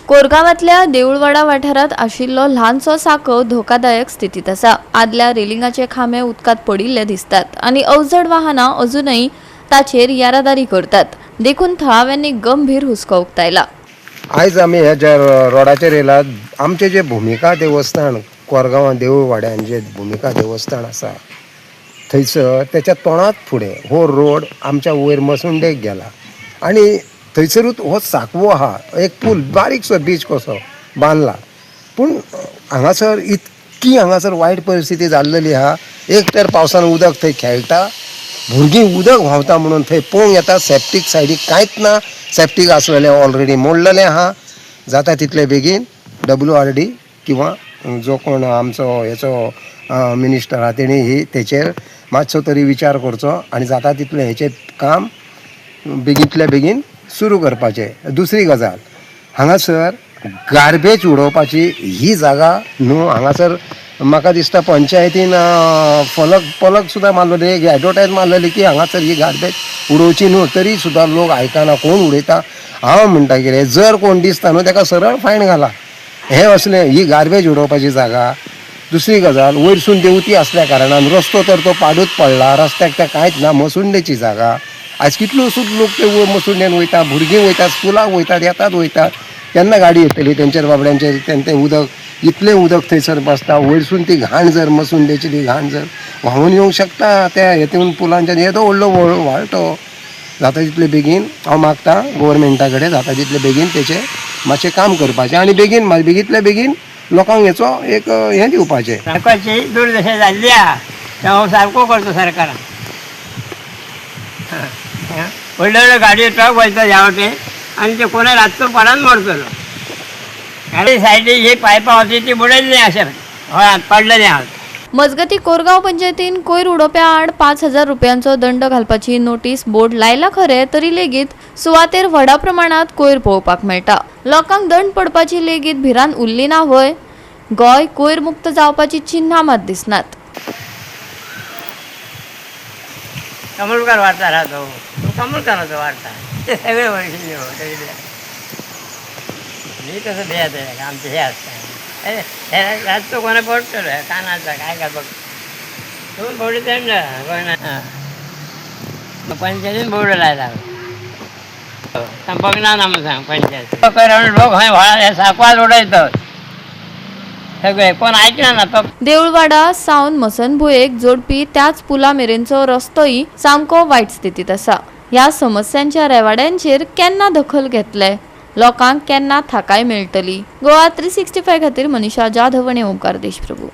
कोरगावातल्या देऊळवाडा वाठारात आशिल्लो ल्हानसो साको धोकादायक स्थितीत आसा। आदल्या रेलिंगाचे खांबे उदकात पडिल्ले दिसतात आणि अवजड वाहनां अजूनही ताचेर येरादारी करतात। देखून थळाव्यांनी गंभीर हुस्को उक्तायला। आयज आमी ह्या ज्या रोडाचेर येयल्यात, आमचे जे भुमिका देवस्थान कोरगांव देऊळवाड्यान जे भुमिका देवस्थान आसा थंयसर त्याच्या तोंडात फुडें हो रोड आमच्या वयर मसुंडेक गेला आणि थंयसरूच हो साकवो आहा, एक पूल बारीकसो बीच कसो बांदला। पूण हांगासर इतकी हांगासर वायट परिस्थिती जाल्लेली आहा। एक तर पावसान उदक थंय खेळटा, भुरगीं उदक व्हांवता म्हणून थंय पळोवंक येता। सेप्टीक सायडीक कांयच ना, सेप्टीक आसलेलें ऑलरेडी मोडलेलें आहा। जाता तितले बेगीन WRD किंवा जो कोण आमचो हेचो मिनिस्टर आहा तेणी ही तेचेर मातसो तरी विचार करचो आणि जाता तितलें हेचें काम बेगींतल्या बेगीन सुरू करपाचें। दुसरी गजाल, हांगासर गार्बेज उडोवपाची ही जागा न्हू। हांगासर म्हाका दिसता पंचायतीन फलक सुद्दां मारलेली, एक एडवर्टायज मारलेली की हांगासर ही गार्बेज उडोवची न्हू, तरी सुद्दां लोक आयकना, कोण उडयता। हांव म्हणटा कितें, जर कोण दिसता न्हू ताका सरळ फायन घाला। हे असलें ही गार्बेज उडोवपाची जागा। दुसरी गजाल, वयरसून देंवती असल्या कारणान रस्तो तर तो पाडूच पडला, रस्त्याक त्या कांयच ना, मसुंडेची जागा। आज कितलो सुद्द लोक ते मसुंडेन वयता, भुरगीं वयतात, स्कुलाक वयतात, येतात वयतात, केन्ना गाडी येतली तेंचेर बाबड्यांचेर। तें उदक इतलें उदक थंयसर बसता, वयरसून ती घाण जर मसुंडेची ती घाण जर व्हांवून येवंक शकता त्या हेतून पुलांच्यान। येदो व्हडलो व्हाळटो। जाता तितले बेगीन हांव मागता गव्हर्मेंटा कडेन, जाता तितले बेगीन तेचें मातशें काम करपाचें आणि बेगींतल्या बेगीन लोकांक हेचो एक हें दिवपाचें। सरकारची दुर्दशा जाल्ली आहा, तो सारको करचो सरकारान। व्हडल्यो व्हडल्यो गाडयो ट्रक वयता ह्या वटेन आनी ते कोणा रातचो पडान मरतलो। आनी सायडीक ही पायपां होती ती बुडयल्ली अशें हय पडलेलें आहा। मजगती कोरगांव पंचायतीन कोयर उडोवप्या आड 5,000 रुपयांचो दंड घालपाची नोटीस बोर्ड लायला खरे, तरी लेगीत सुवातेर व्हडा प्रमाणात कोयर पळोवपाक मेळटा। लोकांक दंड पडपाची लेगीत भिरांत उरली ना वय। गोंय कोयर मुक्त जावपाची चिन्हां मात दिसनात। कमळकार वार्ता राहतो, कमळकाराचो वार्ता ते सगळे वळखिल्ले मी कसं भियात आमचे हे असता रातचो कोणा पडटलो कानाचा काय काय बघ दोन बोर्ड दंड पंचायतीन बोर्ड लायला बघना ना म्हणून सांग पंचायत लोक खंय व्हळा साकवाल उडयतात सगळे, कोण ऐकना ना तो। देऊळवाडा सावन मसनभुयेक जोडपी त्याच पुला मेरेनचो रस्तोय सामको वायट स्थितीत आसा। ह्या समस्यांच्या रेवाड्यांचेर केन्ना दखल घेतले, लोकांक केन्ना थाकाय मेळटली? गोवा 365 खातीर मनीषा जाधव आनी ओंकार देशप्रभू।